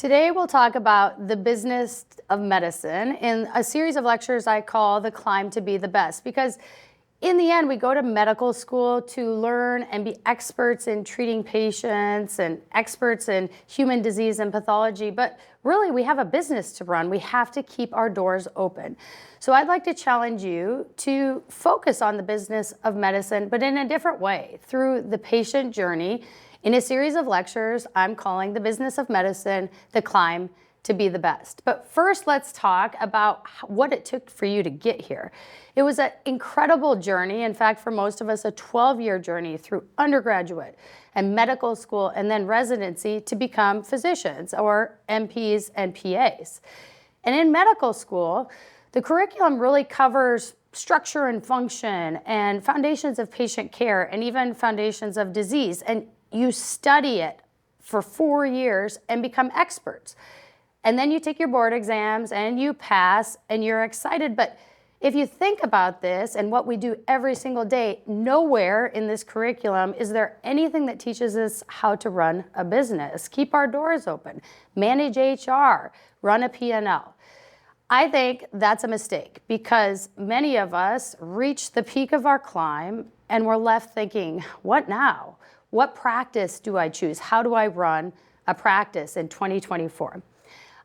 Today we'll talk about the business of medicine in a series of lectures I call The Climb to Be the Best, because in the end we go to medical school to learn and be experts in treating patients and experts in human disease and pathology, but really we have a business to run. We have to keep our doors open. So I'd like to challenge you to focus on the business of medicine, but in a different way, through the patient journey. In a series of lectures I'm calling The Business of Medicine, The Climb to Be the Best. But first, let's talk about what it took for you to get here. It was an incredible journey. In fact, for most of us, a 12-year journey through undergraduate and medical school and then residency to become physicians or NPs and PAs. And in medical school, the curriculum really covers structure and function and foundations of patient care and even foundations of disease. And you study it for 4 years and become experts. And then you take your board exams and you pass and you're excited. But if you think about this and what we do every single day, nowhere in this curriculum is there anything that teaches us how to run a business, keep our doors open, manage HR, run a P&L. I think that's a mistake because many of us reach the peak of our climb and we're left thinking, what now? What practice do I choose? How do I run a practice in 2024?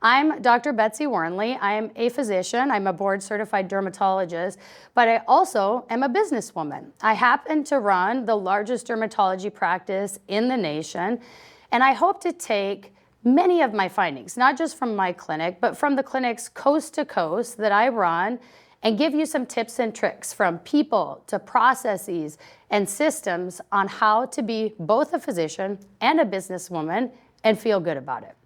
I'm Dr. Betsy Warnley. I am a physician. I'm a board-certified dermatologist, but I also am a businesswoman. I happen to run the largest dermatology practice in the nation, and I hope to take many of my findings, not just from my clinic, but from the clinics coast to coast that I run, and give you some tips and tricks from people to processes and systems on how to be both a physician and a businesswoman and feel good about it.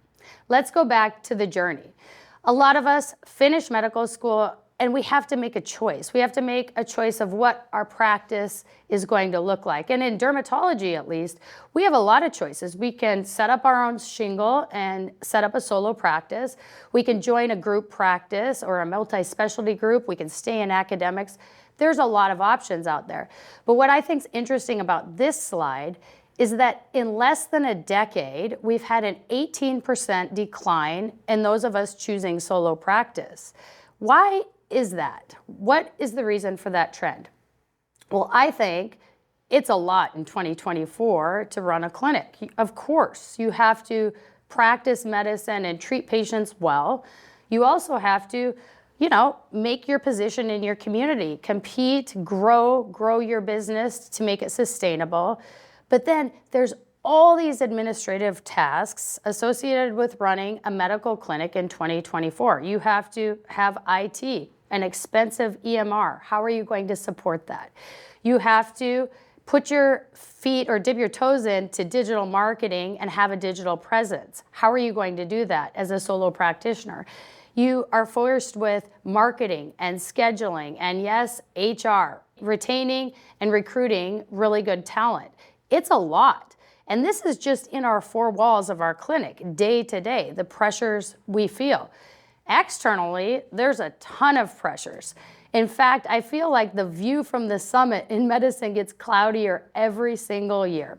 Let's go back to the journey. A lot of us finish medical school and we have to make a choice. We have to make a choice of what our practice is going to look like. And in dermatology, at least, we have a lot of choices. We can set up our own shingle and set up a solo practice. We can join a group practice or a multi-specialty group. We can stay in academics. There's a lot of options out there. But what I think is interesting about this slide is that in less than a decade, we've had an 18% decline in those of us choosing solo practice. Why is that? What is the reason for that trend? Well, I think it's a lot in 2024 to run a clinic. Of course, you have to practice medicine and treat patients well. You also have to, make your position in your community, compete, grow your business to make it sustainable. But then there's all these administrative tasks associated with running a medical clinic in 2024. You have to have IT, an expensive EMR. How are you going to support that? You have to put your feet or dip your toes into digital marketing and have a digital presence. How are you going to do that as a solo practitioner? You are forced with marketing and scheduling and yes, HR, retaining and recruiting really good talent. It's a lot. And this is just in our four walls of our clinic, day to day, the pressures we feel. Externally, there's a ton of pressures. In fact, I feel like the view from the summit in medicine gets cloudier every single year.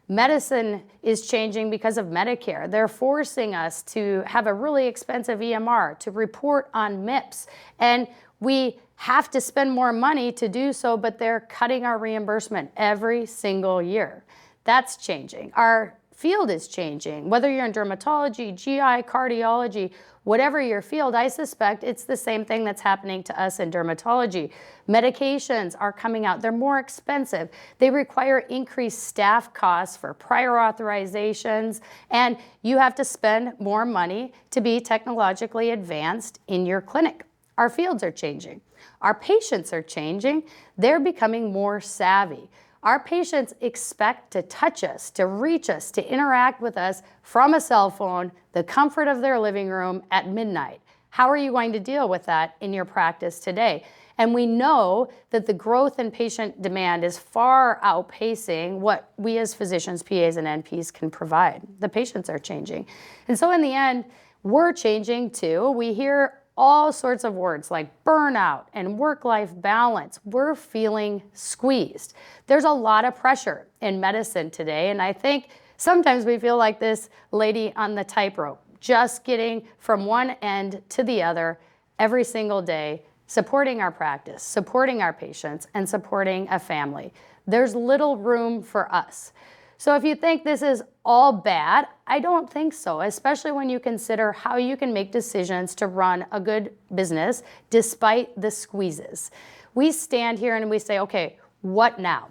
Medicine is changing because of Medicare. They're forcing us to have a really expensive EMR, to report on MIPS, and we have to spend more money to do so, but they're cutting our reimbursement every single year. That's changing. Our field is changing. Whether you're in dermatology, GI, cardiology, whatever your field, I suspect it's the same thing that's happening to us in dermatology. Medications are coming out. They're more expensive. They require increased staff costs for prior authorizations, and you have to spend more money to be technologically advanced in your clinic. Our fields are changing. Our patients are changing. They're becoming more savvy. Our patients expect to touch us, to reach us, to interact with us from a cell phone, the comfort of their living room at midnight. How are you going to deal with that in your practice today? And we know that the growth in patient demand is far outpacing what we as physicians, PAs, and NPs can provide. The patients are changing. And so in the end, we're changing too. We hear all sorts of words like burnout and work-life balance. We're feeling squeezed. There's a lot of pressure in medicine today, and I think sometimes we feel like this lady on the tightrope, just getting from one end to the other every single day, supporting our practice, supporting our patients, and supporting a family. There's little room for us. So if you think this is all bad, I don't think so, especially when you consider how you can make decisions to run a good business despite the squeezes. We stand here and we say, okay, what now?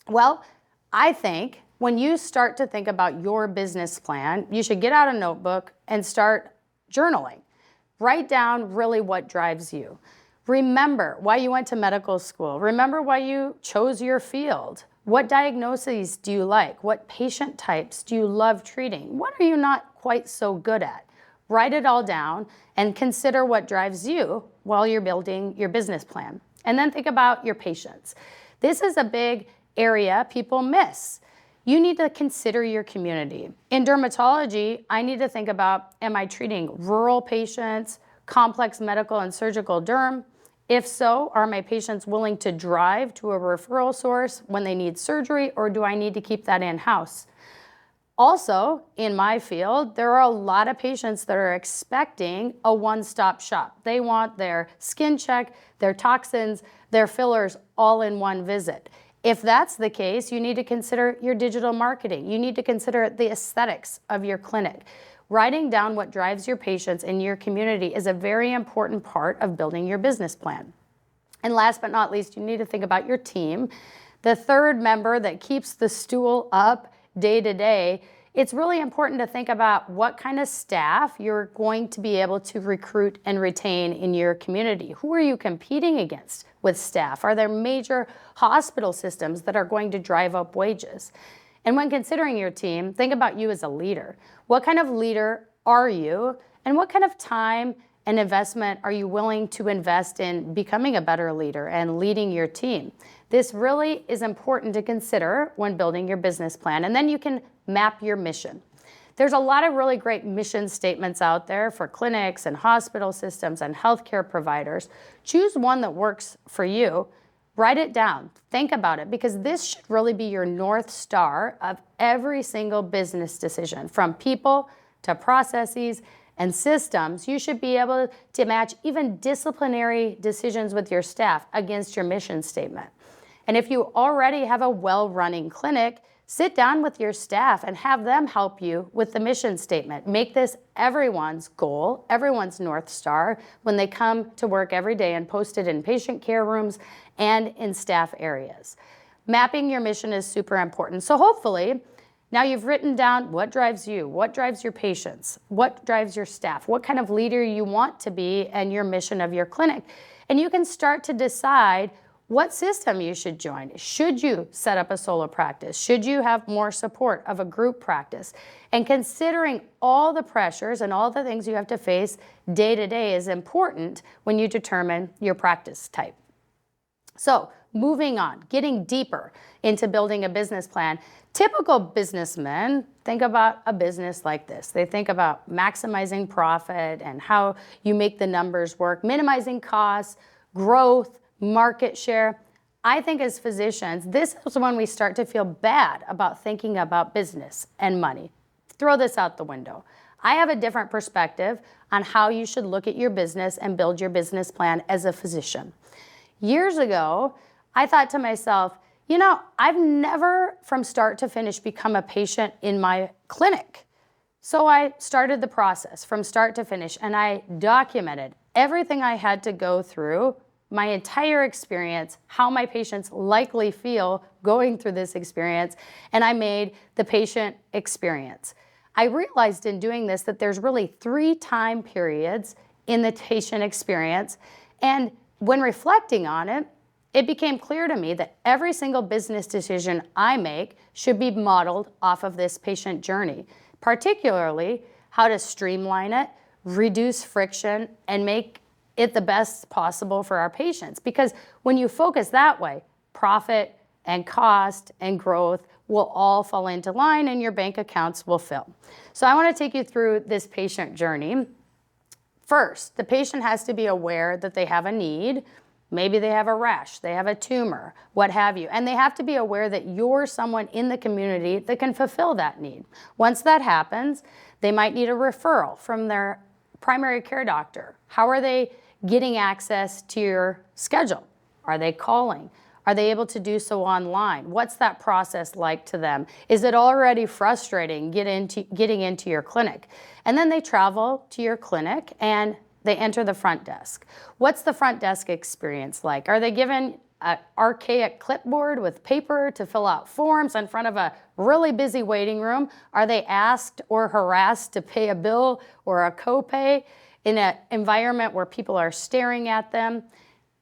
Well, I think when you start to think about your business plan, you should get out a notebook and start journaling. Write down really what drives you. Remember why you went to medical school. Remember why you chose your field. What diagnoses do you like? What patient types do you love treating? What are you not quite so good at? Write it all down and consider what drives you while you're building your business plan. And then think about your patients. This is a big area people miss. You need to consider your community. In dermatology, I need to think about, am I treating rural patients, complex medical and surgical derm? If so, are my patients willing to drive to a referral source when they need surgery, or do I need to keep that in-house? Also, in my field, there are a lot of patients that are expecting a one-stop shop. They want their skin check, their toxins, their fillers all in one visit. If that's the case, you need to consider your digital marketing. You need to consider the aesthetics of your clinic. Writing down what drives your patients in your community is a very important part of building your business plan. And last but not least, you need to think about your team. The third member that keeps the stool up day to day. It's really important to think about what kind of staff you're going to be able to recruit and retain in your community. Who are you competing against with staff? Are there major hospital systems that are going to drive up wages? And when considering your team, think about you as a leader. What kind of leader are you? And what kind of time and investment are you willing to invest in becoming a better leader and leading your team? This really is important to consider when building your business plan. And then you can map your mission. There's a lot of really great mission statements out there for clinics and hospital systems and healthcare providers. Choose one that works for you. Write it down. Think about it, because this should really be your North Star of every single business decision, from people to processes and systems. You should be able to match even disciplinary decisions with your staff against your mission statement. And if you already have a well-running clinic, sit down with your staff and have them help you with the mission statement. Make this everyone's goal, everyone's North Star when they come to work every day, and post it in patient care rooms and in staff areas. Mapping your mission is super important. So hopefully, now you've written down what drives you, what drives your patients, what drives your staff, what kind of leader you want to be, and your mission of your clinic. And you can start to decide what system you should join. Should you set up a solo practice? Should you have more support of a group practice? And considering all the pressures and all the things you have to face day to day is important when you determine your practice type. So moving on, getting deeper into building a business plan. Typical businessmen think about a business like this. They think about maximizing profit and how you make the numbers work, minimizing costs, growth, market share. I think as physicians, this is when we start to feel bad about thinking about business and money. Throw this out the window. I have a different perspective on how you should look at your business and build your business plan as a physician. Years ago, I thought to myself, you know, I've never from start to finish become a patient in my clinic. So I started the process from start to finish, and I documented everything I had to go through, my entire experience, how my patients likely feel going through this experience, and I made the patient experience. I realized in doing this that there's really 3 time periods in the patient experience, and when reflecting on it, it became clear to me that every single business decision I make should be modeled off of this patient journey, particularly how to streamline it, reduce friction, and make it the best possible for our patients. Because when you focus that way, profit and cost and growth will all fall into line and your bank accounts will fill. So I want to take you through this patient journey. First, the patient has to be aware that they have a need. Maybe they have a rash, they have a tumor, what have you. And they have to be aware that you're someone in the community that can fulfill that need. Once that happens, they might need a referral from their primary care doctor. How are they getting access to your schedule? Are they calling? Are they able to do so online? What's that process like to them? Is it already frustrating getting into your clinic? And then they travel to your clinic and they enter the front desk. What's the front desk experience like? Are they given an archaic clipboard with paper to fill out forms in front of a really busy waiting room? Are they asked or harassed to pay a bill or a copay in an environment where people are staring at them?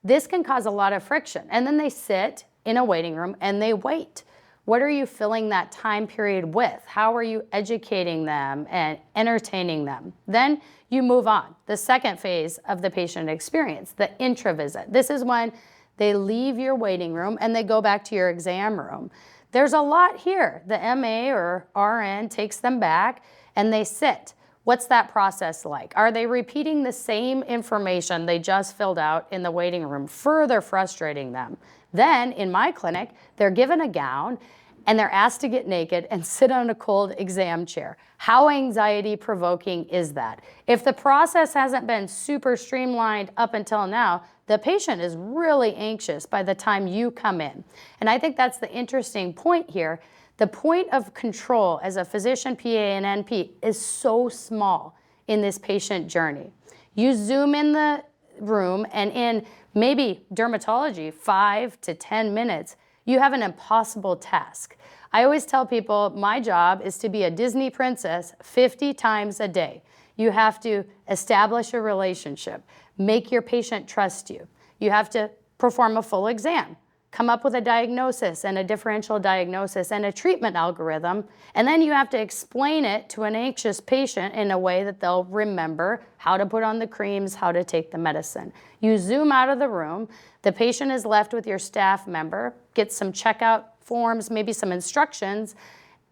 This can cause a lot of friction. And then they sit in a waiting room and they wait. What are you filling that time period with? How are you educating them and entertaining them? Then you move on. The second phase of the patient experience, the intra-visit. This is when they leave your waiting room and they go back to your exam room. There's a lot here. The MA or RN takes them back and they sit. What's that process like? Are they repeating the same information they just filled out in the waiting room, further frustrating them? Then in my clinic, they're given a gown and they're asked to get naked and sit on a cold exam chair. How anxiety provoking is that? If the process hasn't been super streamlined up until now, the patient is really anxious by the time you come in. And I think that's the interesting point here. The point of control as a physician, PA, and NP is so small in this patient journey. You zoom in the room and in maybe dermatology, 5 to 10 minutes, you have an impossible task. I always tell people my job is to be a Disney princess 50 times a day. You have to establish a relationship, make your patient trust you. You have to perform a full exam, come up with a diagnosis and a differential diagnosis and a treatment algorithm, and then you have to explain it to an anxious patient in a way that they'll remember how to put on the creams, how to take the medicine. You zoom out of the room, the patient is left with your staff member, gets some checkout forms, maybe some instructions,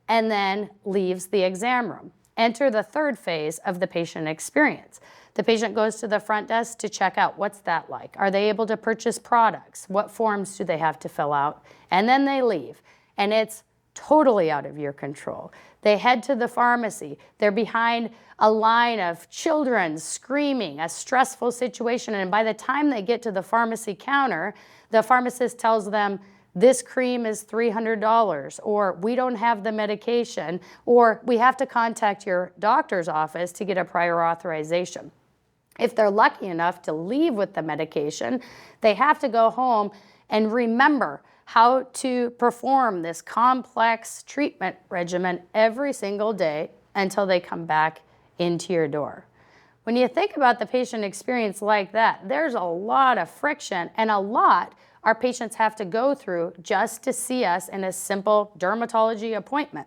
and then leaves the exam room. Enter the third phase of the patient experience. The patient goes to the front desk to check out. What's that like? Are they able to purchase products? What forms do they have to fill out? And then they leave, and it's totally out of your control. They head to the pharmacy. They're behind a line of children screaming, a stressful situation, and by the time they get to the pharmacy counter, the pharmacist tells them, this cream is $300, or we don't have the medication, or we have to contact your doctor's office to get a prior authorization. If they're lucky enough to leave with the medication, they have to go home and remember how to perform this complex treatment regimen every single day until they come back into your door. When you think about the patient experience like that, there's a lot of friction and a lot our patients have to go through just to see us in a simple dermatology appointment.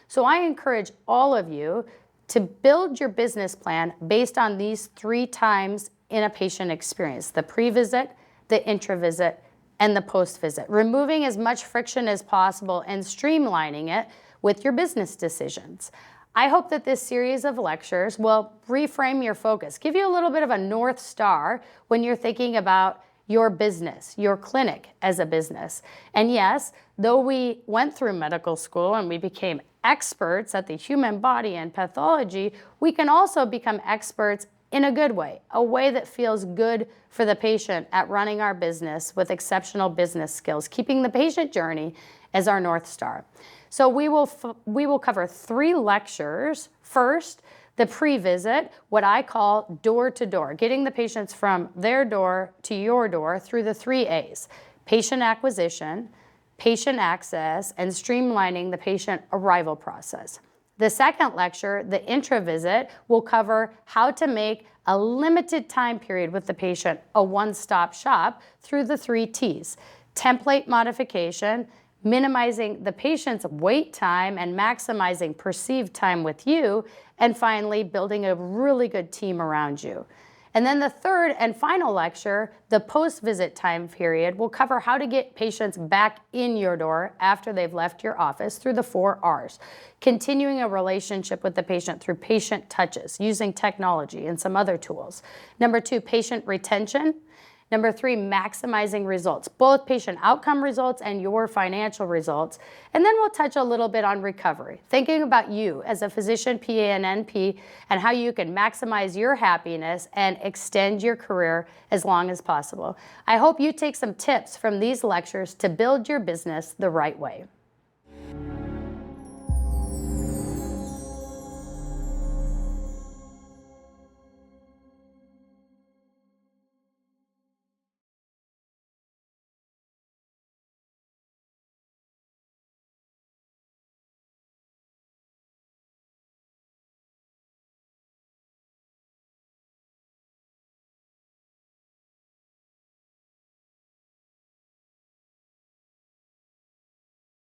So I encourage all of you to build your business plan based on these 3 times in a patient experience: the pre-visit, the intra-visit, and the post-visit, removing as much friction as possible and streamlining it with your business decisions. I hope that this series of lectures will reframe your focus, give you a little bit of a North Star when you're thinking about your business, your clinic as a business. And yes, though we went through medical school and we became experts at the human body and pathology, we can also become experts in a good way, a way that feels good for the patient at running our business with exceptional business skills, keeping the patient journey as our North Star. So we will cover 3 lectures. First, the pre-visit, what I call door-to-door, getting the patients from their door to your door through the 3 A's: patient acquisition, patient access, and streamlining the patient arrival process. The second lecture, the intra-visit, will cover how to make a limited time period with the patient a one-stop shop through the 3 T's: template modification, minimizing the patient's wait time and maximizing perceived time with you, and finally, building a really good team around you. And then the third and final lecture, the post-visit time period, will cover how to get patients back in your door after they've left your office through the 4 R's, continuing a relationship with the patient through patient touches, using technology and some other tools. Number 2, patient retention. Number 3, maximizing results, both patient outcome results and your financial results. And then we'll touch a little bit on recovery, thinking about you as a physician, PA, and NP, and how you can maximize your happiness and extend your career as long as possible. I hope you take some tips from these lectures to build your business the right way.